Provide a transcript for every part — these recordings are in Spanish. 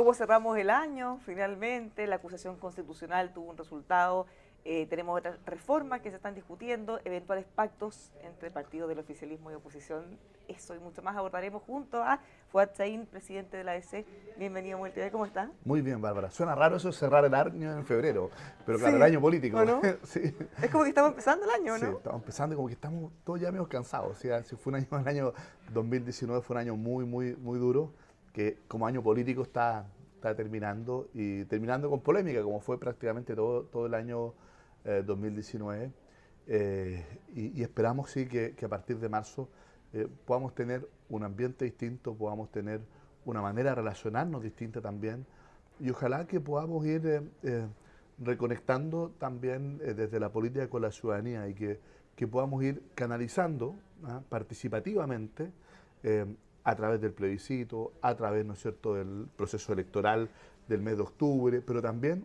¿Cómo cerramos el año? Finalmente, la acusación constitucional tuvo un resultado. Tenemos otras reformas que se están discutiendo, eventuales pactos entre partidos del oficialismo y oposición. Eso y mucho más abordaremos junto a Fuad Chaín, presidente de la ADC. Bienvenido, Multimedia, ¿cómo está? Muy bien, Bárbara. Suena raro eso de cerrar el año en febrero, pero claro, el Sí, año ¿o político. no? Sí, Es como que estamos empezando el año, sí, ¿no? estamos empezando y como que estamos todos ya medio cansados. O sea, si fue un año, el año 2019 fue un año muy duro, que como año político está terminando y terminando con polémica, como fue prácticamente todo el año 2019. Y esperamos sí que a partir de marzo podamos tener un ambiente distinto, podamos tener una manera de relacionarnos distinta también y ojalá que podamos ir reconectando también desde la política con la ciudadanía y que podamos ir canalizando participativamente eh, a través del plebiscito, a través, ¿no es cierto?, del proceso electoral del mes de octubre, pero también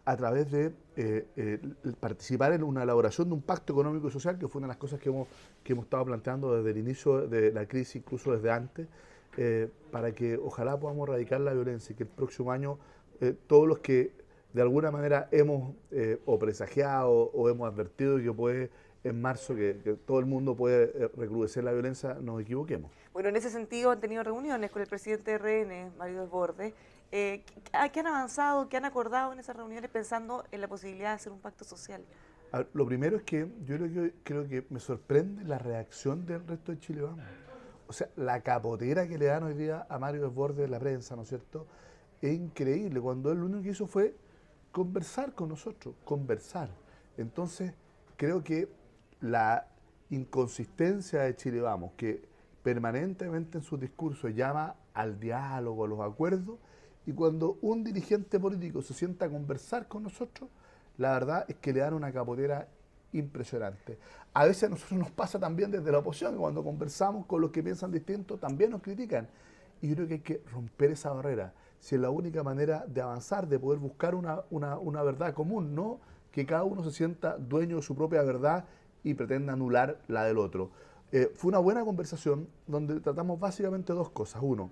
a través de participar en una elaboración de un pacto económico y social, que fue una de las cosas que hemos estado planteando desde el inicio de la crisis, incluso desde antes, para que ojalá podamos erradicar la violencia y que el próximo año todos los que de alguna manera hemos o presagiado o hemos advertido que puede en marzo que todo el mundo puede recrudecer la violencia, nos equivoquemos. Bueno, en ese sentido han tenido reuniones con el presidente de RN, Mario Desbordes. ¿Qué han avanzado, qué han acordado en esas reuniones pensando en la posibilidad de hacer un pacto social? A ver, lo primero es que yo creo que me sorprende la reacción del resto de Chile Vamos. O sea, la capotera que le dan hoy día a Mario Desbordes en la prensa, ¿no es cierto? Es increíble, cuando él lo único que hizo fue conversar con nosotros, conversar. Entonces, creo que la inconsistencia de Chile Vamos, que permanentemente en sus discursos llama al diálogo, a los acuerdos, y cuando un dirigente político se sienta a conversar con nosotros, la verdad es que le dan una capotera impresionante. A veces a nosotros nos pasa también desde la oposición, cuando conversamos con los que piensan distinto, también nos critican. Y yo creo que hay que romper esa barrera. Si es la única manera de avanzar, de poder buscar una verdad común, no que cada uno se sienta dueño de su propia verdad y pretenda anular la del otro. Fue una buena conversación donde tratamos básicamente dos cosas. Uno,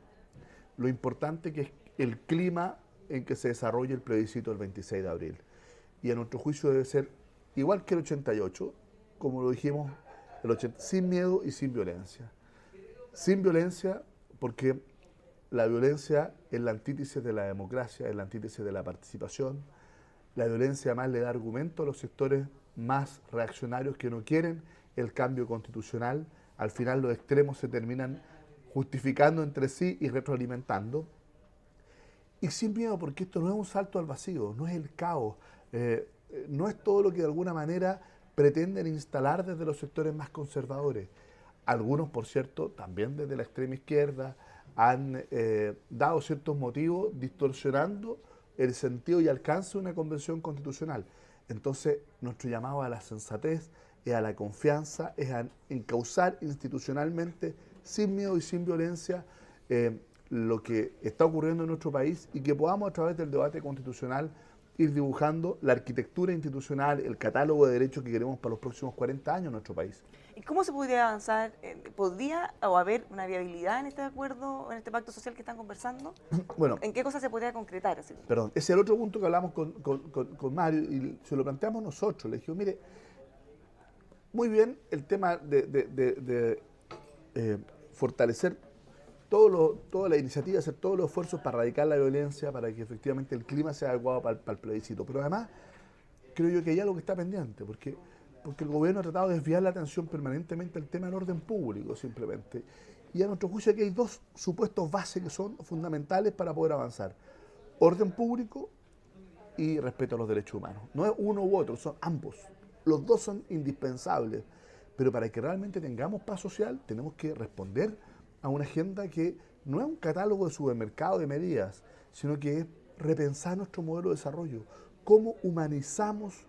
lo importante que es el clima en que se desarrolla el plebiscito el 26 de abril. Y a nuestro juicio debe ser igual que el 88, como lo dijimos, el 80, sin miedo y sin violencia. Sin violencia porque la violencia es la antítesis de la democracia, es la antítesis de la participación. La violencia además le da argumento a los sectores más reaccionarios que no quieren el cambio constitucional. Al final los extremos se terminan justificando entre sí y retroalimentando. Y sin miedo, porque esto no es un salto al vacío, no es el caos, no es todo lo que de alguna manera pretenden instalar desde los sectores más conservadores. Algunos, por cierto, también desde la extrema izquierda, han dado ciertos motivos distorsionando el sentido y alcance de una convención constitucional. Entonces, nuestro llamado a la sensatez, a la confianza, es a encauzar institucionalmente, sin miedo y sin violencia, lo que está ocurriendo en nuestro país y que podamos a través del debate constitucional ir dibujando la arquitectura institucional, el catálogo de derechos que queremos para los próximos 40 años en nuestro país. ¿Y cómo se podría avanzar? ¿Podría o haber una viabilidad en este acuerdo, en este pacto social que están conversando? Bueno, ¿En qué cosas se podría concretar? Así? perdón, ese es el otro punto que hablamos con Mario y se lo planteamos nosotros. Le dijimos, mire, muy bien el tema de fortalecer toda la iniciativa, hacer todos los esfuerzos para erradicar la violencia, para que efectivamente el clima sea adecuado para el plebiscito. Pero además, creo yo que hay algo que está pendiente, porque el gobierno ha tratado de desviar la atención permanentemente al tema del orden público, simplemente. Y a nuestro juicio aquí hay dos supuestos bases que son fundamentales para poder avanzar. Orden público y respeto a los derechos humanos. No es uno u otro, son ambos. Los dos son indispensables. Pero para que realmente tengamos paz social, tenemos que responder a una agenda que no es un catálogo de supermercado de medidas, sino que es repensar nuestro modelo de desarrollo. Cómo humanizamos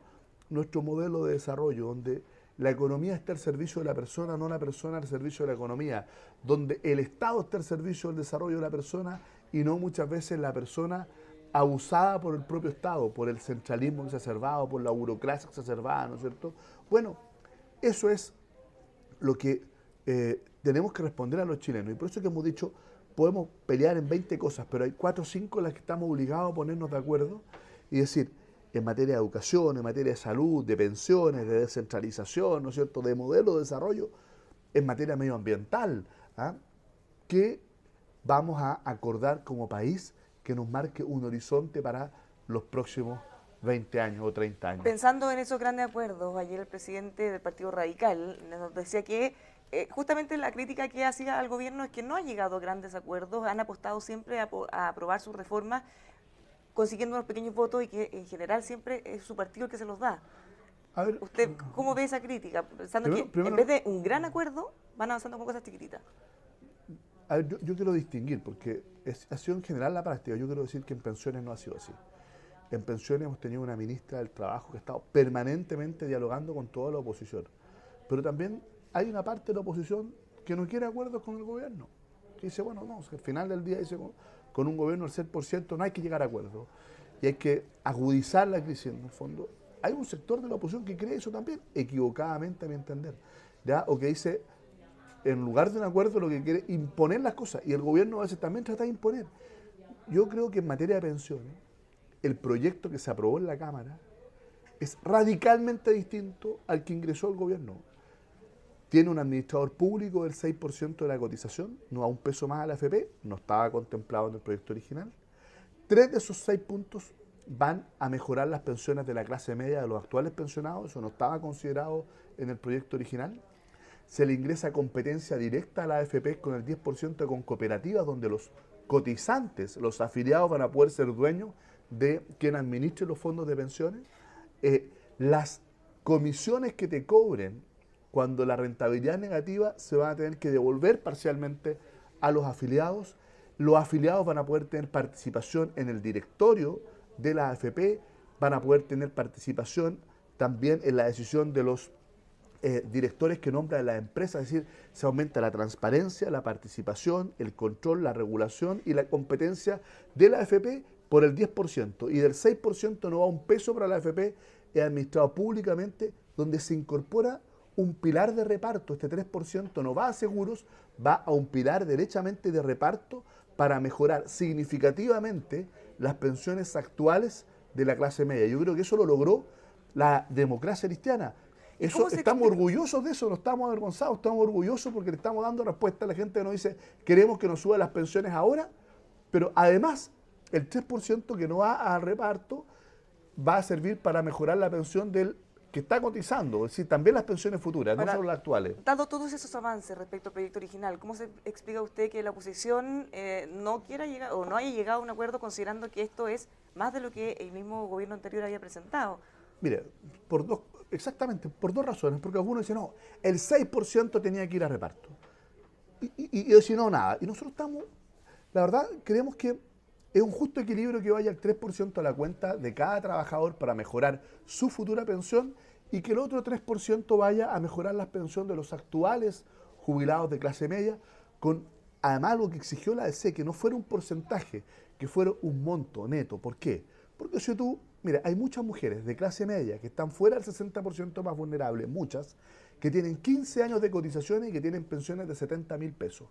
nuestro modelo de desarrollo, donde la economía está al servicio de la persona, no la persona al servicio de la economía, donde el Estado está al servicio del desarrollo de la persona y no muchas veces la persona abusada por el propio Estado, por el centralismo exacerbado, por la burocracia exacerbada, ¿no es cierto? Bueno, eso es lo que tenemos que responder a los chilenos. Y por eso que hemos dicho, podemos pelear en 20 cosas, pero hay 4 o 5 en las que estamos obligados a ponernos de acuerdo y decir, en materia de educación, en materia de salud, de pensiones, de descentralización, ¿no es cierto?, de modelo de desarrollo, en materia medioambiental, ¿ah?, que vamos a acordar como país que nos marque un horizonte para los próximos 20 años o 30 años. Pensando en esos grandes acuerdos, ayer el presidente del Partido Radical nos decía que justamente la crítica que hacía al gobierno es que no ha llegado a grandes acuerdos, han apostado siempre a aprobar sus reformas, consiguiendo unos pequeños votos y que en general siempre es su partido el que se los da. A ver, ¿Usted cómo ve esa crítica? Pensando primero, en vez de un gran acuerdo, van avanzando con cosas chiquititas. A ver, yo quiero distinguir, porque ha sido en general la práctica. Yo quiero decir que en pensiones no ha sido así. En pensiones hemos tenido una ministra del Trabajo que ha estado permanentemente dialogando con toda la oposición. Pero también hay una parte de la oposición que no quiere acuerdos con el gobierno. Que dice, bueno, no, al final del día dice, con un gobierno del 6% no hay que llegar a acuerdos. Y hay que agudizar la crisis en el fondo. Hay un sector de la oposición que cree eso también, equivocadamente a mi entender. ¿Ya? O que dice, en lugar de un acuerdo lo que quiere es imponer las cosas. Y el gobierno a veces también trata de imponer. Yo creo que en materia de pensiones, el proyecto que se aprobó en la Cámara es radicalmente distinto al que ingresó el gobierno. Tiene un administrador público del 6% de la cotización, no da un peso más a la AFP, no estaba contemplado en el proyecto original. 3 de esos 6 puntos van a mejorar las pensiones de la clase media de los actuales pensionados, eso no estaba considerado en el proyecto original. Se le ingresa competencia directa a la AFP con el 10% con cooperativas, donde los cotizantes, los afiliados van a poder ser dueños de quien administre los fondos de pensiones. Las comisiones que te cobren cuando la rentabilidad es negativa se van a tener que devolver parcialmente a los afiliados. Los afiliados van a poder tener participación en el directorio de la AFP, van a poder tener participación también en la decisión de los directores que nombra la empresa, es decir, se aumenta la transparencia, la participación, el control, la regulación y la competencia de la AFP por el 10%, y del 6% no va un peso para la AFP, es administrado públicamente, donde se incorpora un pilar de reparto. Este 3% no va a seguros, va a un pilar derechamente de reparto para mejorar significativamente las pensiones actuales de la clase media. Yo creo que eso lo logró la democracia cristiana. Eso, estamos orgullosos de eso, no estamos avergonzados, estamos orgullosos porque le estamos dando respuesta a la gente que nos dice, queremos que nos suban las pensiones ahora, pero además el 3% que no va al reparto va a servir para mejorar la pensión del que está cotizando, es decir, también las pensiones futuras, no solo las actuales. Dado todos esos avances respecto al proyecto original, ¿cómo se explica usted que la oposición no quiera llegar o no haya llegado a un acuerdo, considerando que esto es más de lo que el mismo gobierno anterior había presentado? Mire, exactamente, por 2 razones, porque algunos dicen, no, el 6% tenía que ir a reparto, y yo decía, no, nada, y nosotros estamos, la verdad, creemos que es un justo equilibrio que vaya el 3% a la cuenta de cada trabajador para mejorar su futura pensión y que el otro 3% vaya a mejorar la pensión de los actuales jubilados de clase media, con además lo que exigió la DC, que no fuera un porcentaje, que fuera un monto neto. ¿Por qué? Porque si tú, mira, hay muchas mujeres de clase media que están fuera del 60% más vulnerables, muchas, que tienen 15 años de cotizaciones y que tienen pensiones de 70.000 pesos.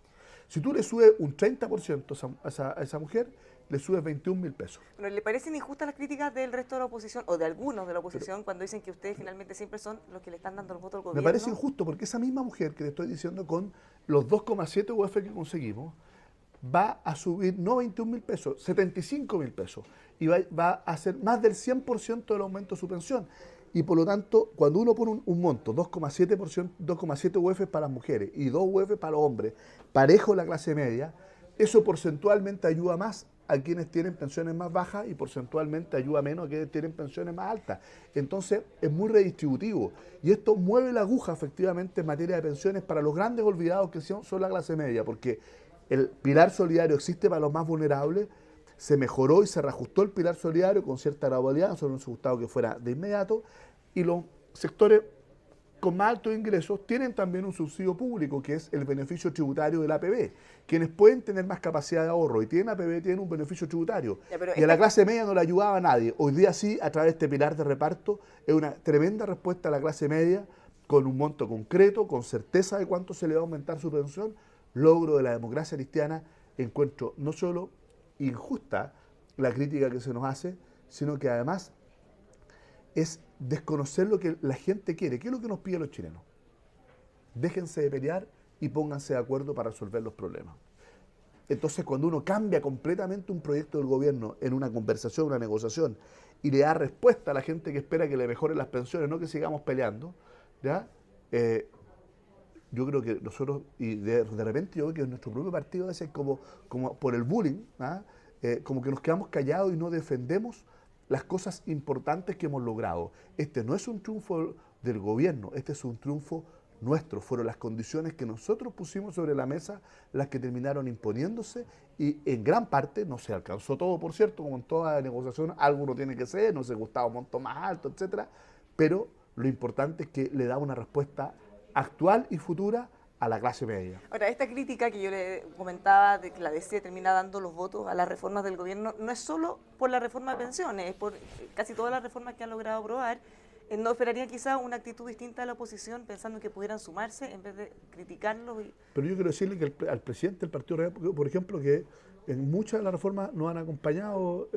Si tú le subes un 30% a esa mujer, le subes 21.000 pesos. Pero ¿le parecen injustas las críticas del resto de la oposición, o de algunos de la oposición, cuando dicen que ustedes finalmente siempre son los que le están dando el voto al gobierno? Me parece injusto porque esa misma mujer que le estoy diciendo, con los 2,7 UF que conseguimos, va a subir no 21.000 pesos, 75.000 pesos. Y va a hacer más del 100% del aumento de su pensión. Y por lo tanto, cuando uno pone un monto, 2,7 UF para las mujeres y 2 UF para los hombres, parejo la clase media, eso porcentualmente ayuda más a quienes tienen pensiones más bajas y porcentualmente ayuda menos a quienes tienen pensiones más altas. Entonces es muy redistributivo y esto mueve la aguja efectivamente en materia de pensiones para los grandes olvidados que son la clase media, porque el pilar solidario existe para los más vulnerables, se mejoró y se reajustó el pilar solidario con cierta gradualidad, nosotros nos hubiera gustado que fuera de inmediato, y los sectores con más altos ingresos tienen también un subsidio público, que es el beneficio tributario del APB. Quienes pueden tener más capacidad de ahorro y tienen APB tienen un beneficio tributario. Y a la clase media no le ayudaba a nadie. Hoy día sí, a través de este pilar de reparto, es una tremenda respuesta a la clase media, con un monto concreto, con certeza de cuánto se le va a aumentar su pensión, logro de la democracia cristiana encuentro no solo injusta la crítica que se nos hace, sino que además es desconocer lo que la gente quiere. ¿Qué es lo que nos piden los chilenos? Déjense de pelear y pónganse de acuerdo para resolver los problemas. Entonces, cuando uno cambia completamente un proyecto del gobierno en una conversación, una negociación, y le da respuesta a la gente que espera que le mejoren las pensiones, no que sigamos peleando, ¿ya? Yo creo que nosotros, y de repente yo veo que en nuestro propio partido a veces como por el bullying, ¿ah? Como que nos quedamos callados y no defendemos las cosas importantes que hemos logrado. Este no es un triunfo del gobierno, este es un triunfo nuestro. Fueron las condiciones que nosotros pusimos sobre la mesa las que terminaron imponiéndose y en gran parte no se alcanzó todo, por cierto, como en toda negociación, algo no tiene que ser, no se gustaba un monto más alto, etcétera, pero lo importante es que le da una respuesta actual y futura a la clase media. Ahora, esta crítica que yo le comentaba de que la DC termina dando los votos a las reformas del gobierno, no es solo por la reforma de pensiones, es por casi todas las reformas que han logrado aprobar. ¿No esperaría quizás una actitud distinta de la oposición pensando que pudieran sumarse en vez de criticarlo? Pero yo quiero decirle que al presidente del Partido Radical, por ejemplo, que en muchas de las reformas nos han acompañado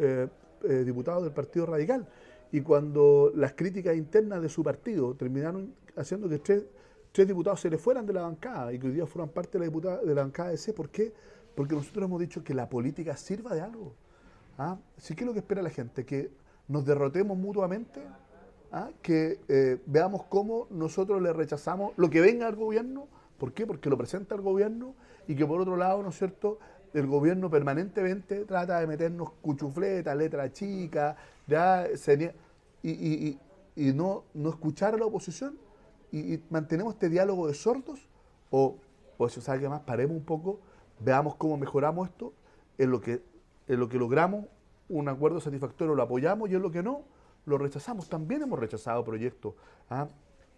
diputados del Partido Radical, y cuando las críticas internas de su partido terminaron haciendo que tres diputados se le fueran de la bancada y que hoy día fueran parte de la bancada de C. ¿Por qué? Porque nosotros hemos dicho que la política sirva de algo. ¿Ah? ¿Sí? ¿Qué es lo que espera la gente? Que nos derrotemos mutuamente, ¿ah? Que veamos cómo nosotros le rechazamos lo que venga al gobierno. ¿Por qué? Porque lo presenta el gobierno, y que por otro lado, ¿no es cierto?, el gobierno permanentemente trata de meternos cuchufletas, letra chica, ya y no escuchar a la oposición. Y mantenemos este diálogo de sordos, o si sabe qué más, paremos un poco, veamos cómo mejoramos esto, en lo que logramos un acuerdo satisfactorio lo apoyamos, y en lo que no, lo rechazamos. También hemos rechazado proyectos. ¿Ah?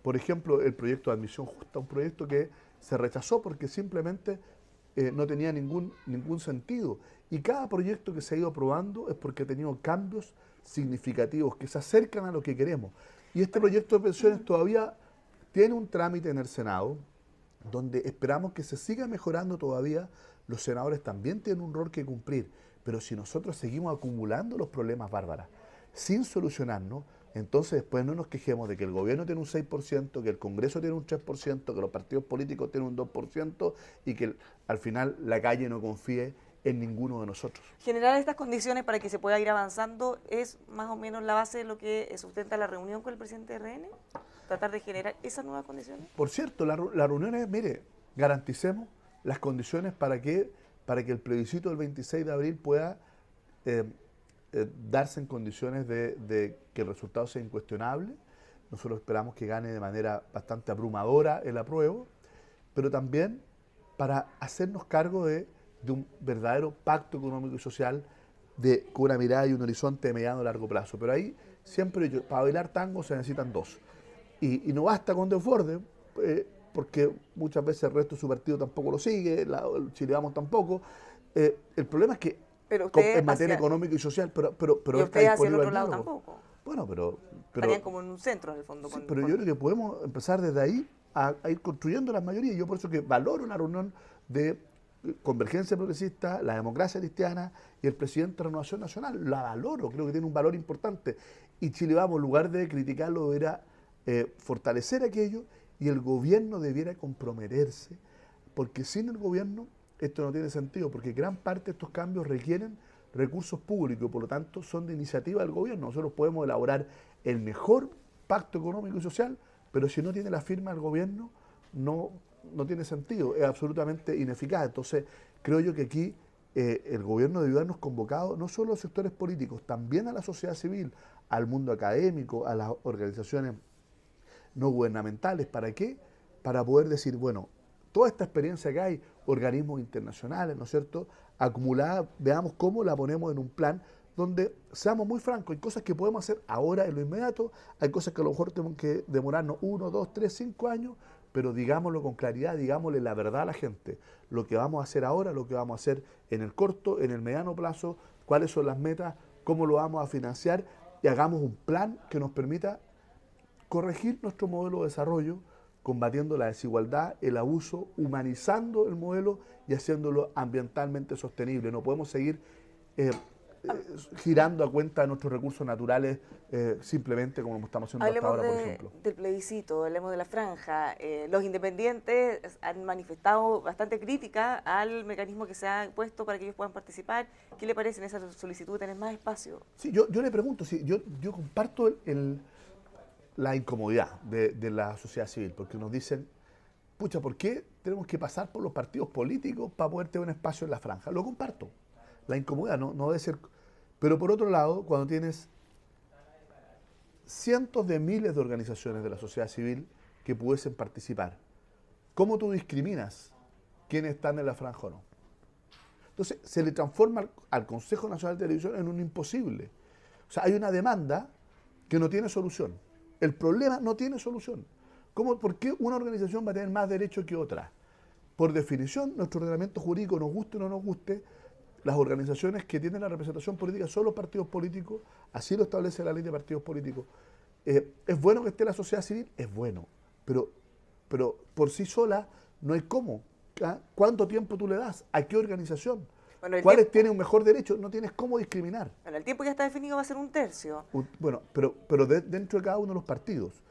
Por ejemplo, el proyecto de admisión justa, un proyecto que se rechazó porque simplemente no tenía ningún sentido. Y cada proyecto que se ha ido aprobando es porque ha tenido cambios significativos que se acercan a lo que queremos. Y este proyecto de pensiones todavía tiene un trámite en el Senado, donde esperamos que se siga mejorando todavía. Los senadores también tienen un rol que cumplir, pero si nosotros seguimos acumulando los problemas, Bárbara, sin solucionarnos, entonces después no nos quejemos de que el gobierno tiene un 6%, que el Congreso tiene un 3%, que los partidos políticos tienen un 2% y que al final la calle no confíe en ninguno de nosotros. Generar estas condiciones para que se pueda ir avanzando es más o menos la base de lo que sustenta la reunión con el presidente de RN, tratar de generar esas nuevas condiciones. Por cierto, la reunión es, mire, garanticemos las condiciones para que el plebiscito del 26 de abril pueda darse en condiciones de que el resultado sea incuestionable. Nosotros esperamos que gane de manera bastante abrumadora el apruebo, pero también para hacernos cargo de un verdadero pacto económico y social con una mirada y un horizonte de mediano y largo plazo. Pero ahí siempre, para bailar tango se necesitan dos. Y no basta con Desbordes, porque muchas veces el resto de su partido tampoco lo sigue, el Chile Vamos tampoco. El problema es que en materia económica y social, pero ustedes hacia el otro lado tampoco. Bueno, pero estarían como en un centro, en el fondo. Sí, pero yo creo que podemos empezar desde ahí a ir construyendo las mayorías. Yo por eso que valoro la reunión de Convergencia Progresista, la Democracia Cristiana y el presidente de Renovación Nacional. La valoro, creo que tiene un valor importante. Y Chile Vamos, en lugar de criticarlo, debería fortalecer aquello, y el gobierno debiera comprometerse, porque sin el gobierno esto no tiene sentido, porque gran parte de estos cambios requieren recursos públicos y por lo tanto son de iniciativa del gobierno. Nosotros podemos elaborar el mejor pacto económico y social, pero si no tiene la firma del gobierno, no tiene sentido, es absolutamente ineficaz. Entonces, creo yo que aquí el gobierno debió habernos convocado no solo a los sectores políticos, también a la sociedad civil, al mundo académico, a las organizaciones no gubernamentales. ¿Para qué? Para poder decir, bueno, toda esta experiencia que hay, organismos internacionales, ¿no es cierto?, acumulada, veamos cómo la ponemos en un plan donde seamos muy francos. Hay cosas que podemos hacer ahora en lo inmediato, hay cosas que a lo mejor tenemos que demorarnos 1, 2, 3, 5 años, pero digámoslo con claridad, digámosle la verdad a la gente. Lo que vamos a hacer ahora, lo que vamos a hacer en el corto, en el mediano plazo, cuáles son las metas, cómo lo vamos a financiar, y hagamos un plan que nos permita corregir nuestro modelo de desarrollo combatiendo la desigualdad, el abuso, humanizando el modelo y haciéndolo ambientalmente sostenible. No podemos seguir eh, girando a cuenta de nuestros recursos naturales simplemente como lo estamos haciendo hasta ahora, por ejemplo. Del plebiscito, hablemos de la franja. Los independientes han manifestado bastante crítica al mecanismo que se ha puesto para que ellos puedan participar. ¿Qué le parece en esa solicitud de tener más espacio? Sí, yo le pregunto, sí, yo comparto la incomodidad de la sociedad civil, porque nos dicen, pucha, ¿por qué tenemos que pasar por los partidos políticos para poder tener un espacio en la franja? Lo comparto. La incomodidad no debe ser... Pero por otro lado, cuando tienes cientos de miles de organizaciones de la sociedad civil que pudiesen participar, ¿cómo tú discriminas quiénes están en la franja o no? Entonces, se le transforma al Consejo Nacional de Televisión en un imposible. O sea, hay una demanda que no tiene solución. El problema no tiene solución. ¿Por qué una organización va a tener más derechos que otra? Por definición, nuestro ordenamiento jurídico, nos guste o no nos guste, las organizaciones que tienen la representación política son los partidos políticos, así lo establece la ley de partidos políticos. ¿Es bueno que esté la sociedad civil? Es bueno, pero por sí sola no hay cómo. ¿Cuánto tiempo tú le das? ¿A qué organización? Bueno, ¿Cuáles tienen un mejor derecho? No tienes cómo discriminar. Bueno, el tiempo ya está definido, va a ser un tercio. Bueno, dentro de cada uno de los partidos.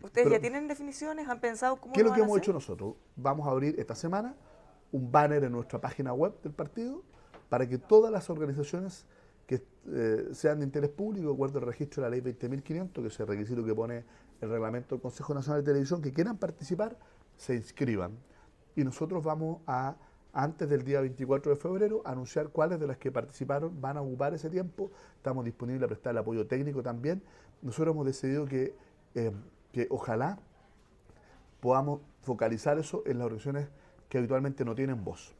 ¿Ustedes ya tienen definiciones? ¿Han pensado cómo ¿Qué es lo van que a hemos hacer? hecho nosotros? Vamos a abrir esta semana un banner en nuestra página web del partido para que todas las organizaciones que sean de interés público, de acuerdo al registro de la ley 20.500, que es el requisito que pone el reglamento del Consejo Nacional de Televisión, que quieran participar, se inscriban. Y nosotros vamos a, antes del día 24 de febrero, anunciar cuáles de las que participaron van a ocupar ese tiempo. Estamos disponibles a prestar el apoyo técnico también. Nosotros hemos decidido que ojalá podamos focalizar eso en las organizaciones que habitualmente no tienen voz.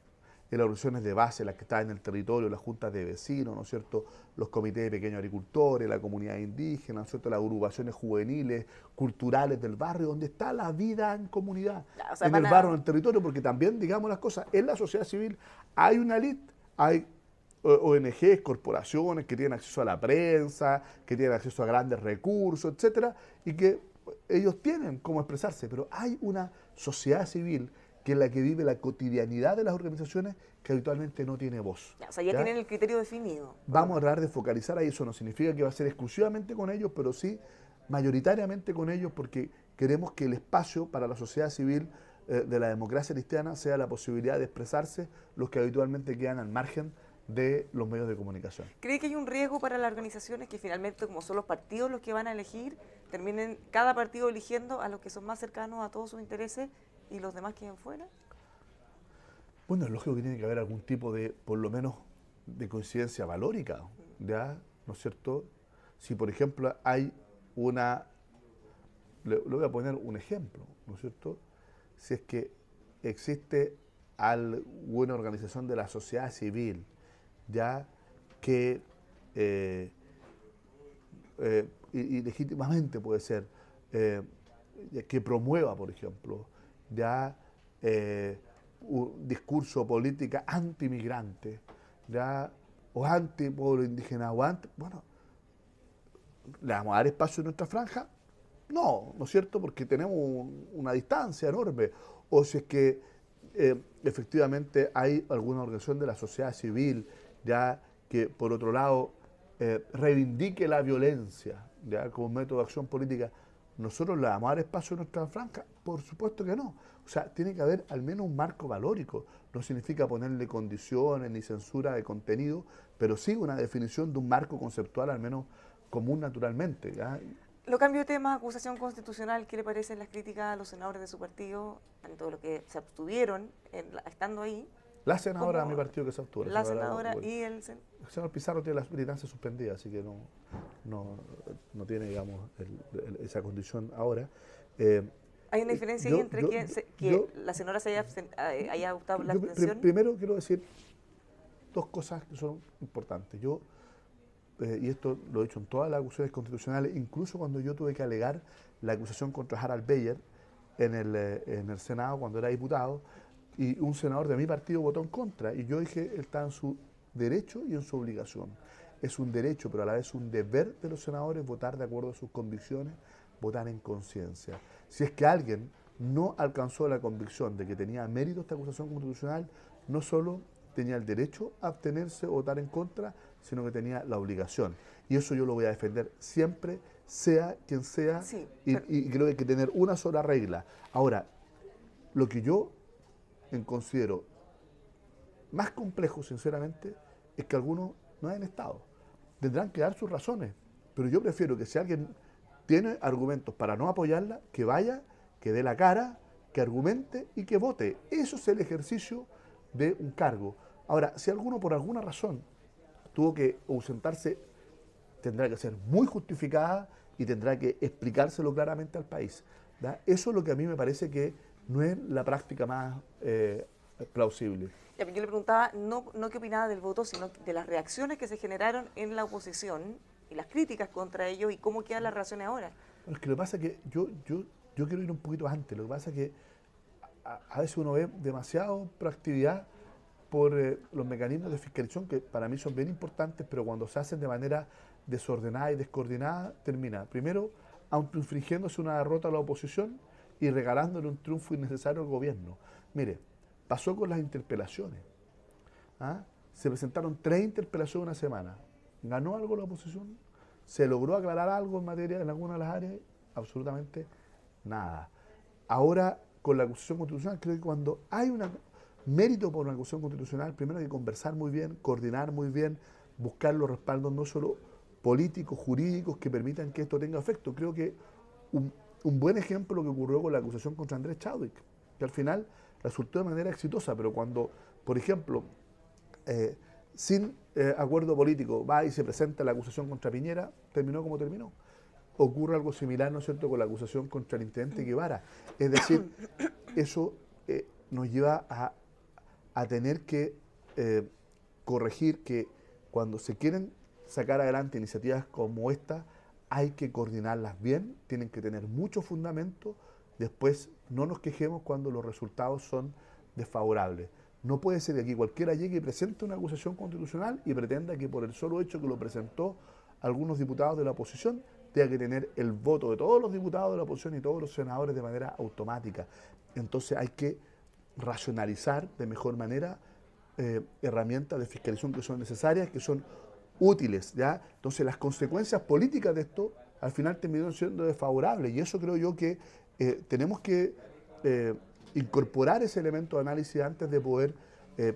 En las organizaciones de base, las que están en el territorio, las juntas de vecinos, ¿no es cierto?, los comités de pequeños agricultores, la comunidad indígena, ¿no es cierto?, las agrupaciones juveniles, culturales del barrio, donde está la vida en comunidad, O sea, en el barrio, en el territorio, porque también, digamos las cosas, en la sociedad civil hay una élite, hay ONGs, corporaciones que tienen acceso a la prensa, que tienen acceso a grandes recursos, etcétera, y que ellos tienen cómo expresarse, pero hay una sociedad civil que es la que vive la cotidianidad de las organizaciones que habitualmente no tiene voz. O sea, ya tienen el criterio definido. Vamos a tratar de focalizar ahí, eso no significa que va a ser exclusivamente con ellos, pero sí mayoritariamente con ellos, porque queremos que el espacio para la sociedad civil de la democracia cristiana sea la posibilidad de expresarse los que habitualmente quedan al margen de los medios de comunicación. ¿Cree que hay un riesgo para las organizaciones que finalmente, como son los partidos los que van a elegir, terminen cada partido eligiendo a los que son más cercanos a todos sus intereses y los demás queden fuera? Bueno, es lógico que tiene que haber algún tipo de, por lo menos, de coincidencia valórica, ¿ya? ¿No es cierto? Si, por ejemplo, hay una... Le voy a poner un ejemplo, ¿no es cierto? Si es que existe alguna organización de la sociedad civil, ya que y legítimamente puede ser, que promueva, por ejemplo, ya un discurso política anti-migrante, ya, o anti-pueblo indígena, o bueno, ¿le vamos a dar espacio en nuestra franja? No, ¿no es cierto? Porque tenemos una distancia enorme. O si es que efectivamente hay alguna organización de la sociedad civil, ya que por otro lado reivindique la violencia, ya como método de acción política, ¿nosotros le vamos a dar espacio en nuestra franja? Por supuesto que no. O sea, tiene que haber al menos un marco valórico. No significa ponerle condiciones ni censura de contenido, pero sí una definición de un marco conceptual al menos común naturalmente, ¿ya? Lo cambio de tema, acusación constitucional, ¿qué le parecen las críticas a los senadores de su partido, en todo lo que se abstuvieron estando ahí? La senadora de mi partido que se abstuvo. La senadora y el señor Pizarro tiene la militancia suspendida, así que no tiene, digamos, esa condición ahora. ¿Hay una diferencia ahí entre que la senadora haya optado por la abstención? Primero quiero decir dos cosas que son importantes. Y esto lo he dicho en todas las acusaciones constitucionales, incluso cuando yo tuve que alegar la acusación contra Harald Beyer en el Senado cuando era diputado, y un senador de mi partido votó en contra, y yo dije, él está en su derecho y en su obligación. Es un derecho, pero a la vez un deber de los senadores votar de acuerdo a sus convicciones, votar en conciencia. Si es que alguien no alcanzó la convicción de que tenía mérito esta acusación constitucional, no solo tenía el derecho a abstenerse o votar en contra, sino que tenía la obligación. Y eso yo lo voy a defender siempre, sea quien sea, Sí, y creo que hay que tener una sola regla. Ahora, lo que yo considero más complejo, sinceramente, es que algunos no hayan estado. Tendrán que dar sus razones, pero yo prefiero que si alguien tiene argumentos para no apoyarla, que vaya, que dé la cara, que argumente y que vote. Eso es el ejercicio de un cargo. Ahora, si alguno por alguna razón tuvo que ausentarse, tendrá que ser muy justificada y tendrá que explicárselo claramente al país. ¿Da? Eso es lo que a mí me parece que no es la práctica más plausible. Yo le preguntaba no qué opinaba del voto, sino de las reacciones que se generaron en la oposición y las críticas contra ellos y cómo quedan las reacciones ahora. Bueno, es que lo que pasa es que yo quiero ir un poquito antes. Lo que pasa es que a veces uno ve demasiado proactividad por los mecanismos de fiscalización que para mí son bien importantes, pero cuando se hacen de manera desordenada y descoordinada, termina primero autoinfligiéndose una derrota a la oposición y regalándole un triunfo innecesario al gobierno. Mire, pasó con las interpelaciones. ¿Ah? Se presentaron 3 interpelaciones en una semana. ¿Ganó algo la oposición? ¿Se logró aclarar algo en materia en alguna de las áreas? Absolutamente nada. Ahora, con la acusación constitucional, creo que cuando hay un mérito por una acusación constitucional, primero hay que conversar muy bien, coordinar muy bien, buscar los respaldos no solo políticos, jurídicos, que permitan que esto tenga efecto. Creo que un buen ejemplo lo que ocurrió con la acusación contra Andrés Chadwick, que al final resultó de manera exitosa, pero cuando, por ejemplo, sin acuerdo político va y se presenta la acusación contra Piñera, terminó como terminó. Ocurre algo similar, ¿no es cierto?, con la acusación contra el intendente Guevara. Es decir, eso nos lleva a tener que corregir que cuando se quieren sacar adelante iniciativas como esta, hay que coordinarlas bien, tienen que tener mucho fundamento, después no nos quejemos cuando los resultados son desfavorables. No puede ser que aquí cualquiera llegue y presente una acusación constitucional y pretenda que por el solo hecho que lo presentó algunos diputados de la oposición tenga que tener el voto de todos los diputados de la oposición y todos los senadores de manera automática. Entonces hay que racionalizar de mejor manera herramientas de fiscalización que son necesarias, que son útiles, ¿ya? Entonces las consecuencias políticas de esto al final terminaron siendo desfavorables y eso creo yo que tenemos que incorporar ese elemento de análisis antes de poder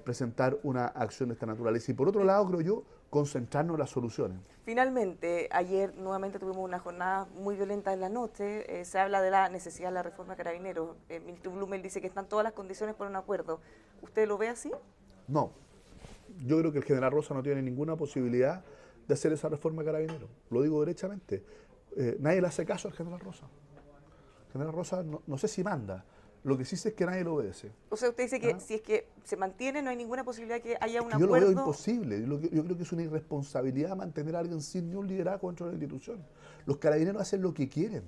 presentar una acción de esta naturaleza. Y por otro lado, creo yo, concentrarnos en las soluciones. Finalmente, ayer nuevamente tuvimos una jornada muy violenta en la noche. Se habla de la necesidad de la reforma de Carabineros. Milton Blumel dice que están todas las condiciones para un acuerdo. ¿Usted lo ve así? No. Yo creo que el general Rosa no tiene ninguna posibilidad de hacer esa reforma de Carabineros. Lo digo derechamente. Nadie le hace caso al general Rosa. El general Rosa no sé si manda. Lo que sí sé es que nadie lo obedece. O sea, usted dice que si es que se mantiene, no hay ninguna posibilidad que haya un yo acuerdo. Yo lo veo imposible. Yo creo que es una irresponsabilidad mantener a alguien sin ni un liderazgo dentro de la institución. Los carabineros hacen lo que quieren,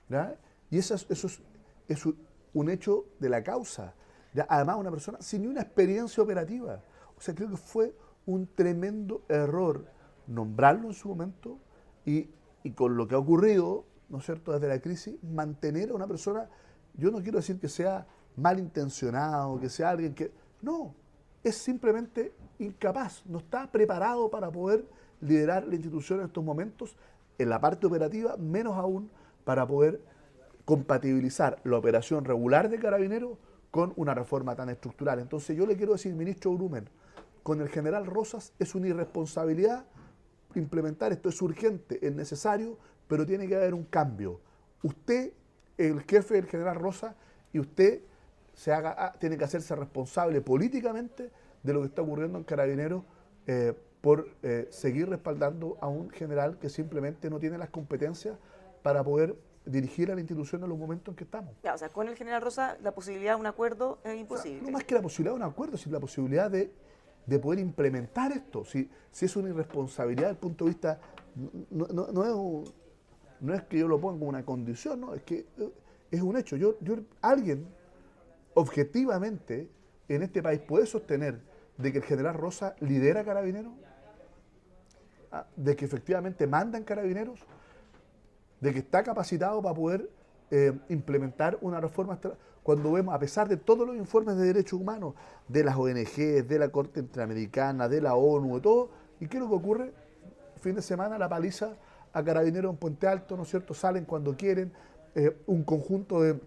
¿verdad? Y eso es un hecho de la causa. ¿Ya? Además, una persona sin ni una experiencia operativa. O sea, creo que fue un tremendo error nombrarlo en su momento y con lo que ha ocurrido, ¿no es cierto?, desde la crisis, mantener a una persona. Yo no quiero decir que sea malintencionado, que sea alguien que... No, es simplemente incapaz, no está preparado para poder liderar la institución en estos momentos, en la parte operativa, menos aún para poder compatibilizar la operación regular de Carabineros con una reforma tan estructural. Entonces yo le quiero decir, ministro Grumen, con el general Rosas es una irresponsabilidad implementar esto, es urgente, es necesario, pero tiene que haber un cambio. Usted, el jefe del general Rosa, y usted tiene que hacerse responsable políticamente de lo que está ocurriendo en Carabineros por seguir respaldando a un general que simplemente no tiene las competencias para poder dirigir a la institución en los momentos en que estamos. Ya, o sea, con el general Rosa la posibilidad de un acuerdo es imposible. O sea, no más que la posibilidad de un acuerdo, sino la posibilidad de poder implementar esto. Si es una irresponsabilidad desde el punto de vista, no es que yo lo ponga como una condición, no, es que es un hecho. Alguien objetivamente en este país puede sostener de que el general Rosa lidera Carabineros, de que efectivamente manda en Carabineros, de que está capacitado para poder implementar una reforma cuando vemos, a pesar de todos los informes de derechos humanos, de las ONG, de la Corte Interamericana, de la ONU, de todo, ¿y qué es lo que ocurre? Fin de semana la paliza a carabineros en Puente Alto, ¿no es cierto? Salen cuando quieren, un conjunto de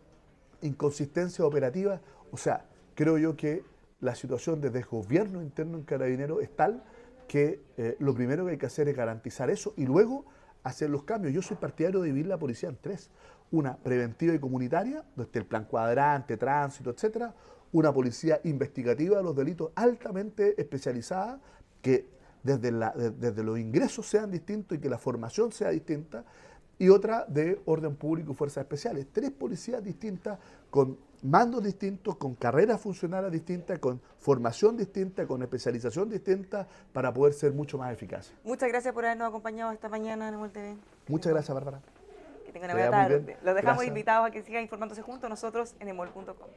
inconsistencias operativas. O sea, creo yo que la situación de desgobierno interno en Carabineros es tal que lo primero que hay que hacer es garantizar eso y luego hacer los cambios. Yo soy partidario de dividir la policía en tres. Una preventiva y comunitaria, donde esté el plan cuadrante, tránsito, etcétera. Una policía investigativa de los delitos altamente especializada, que desde los ingresos sean distintos y que la formación sea distinta. Y otra de orden público y fuerzas especiales. Tres policías distintas, con mandos distintos, con carreras funcionales distintas, con formación distinta, con especialización distinta, para poder ser mucho más eficaces. Muchas gracias por habernos acompañado esta mañana en Emol TV. Muchas gracias, Bárbara. Que tengan una buena tarde. Los dejamos invitados a que sigan informándose juntos nosotros en emol.com.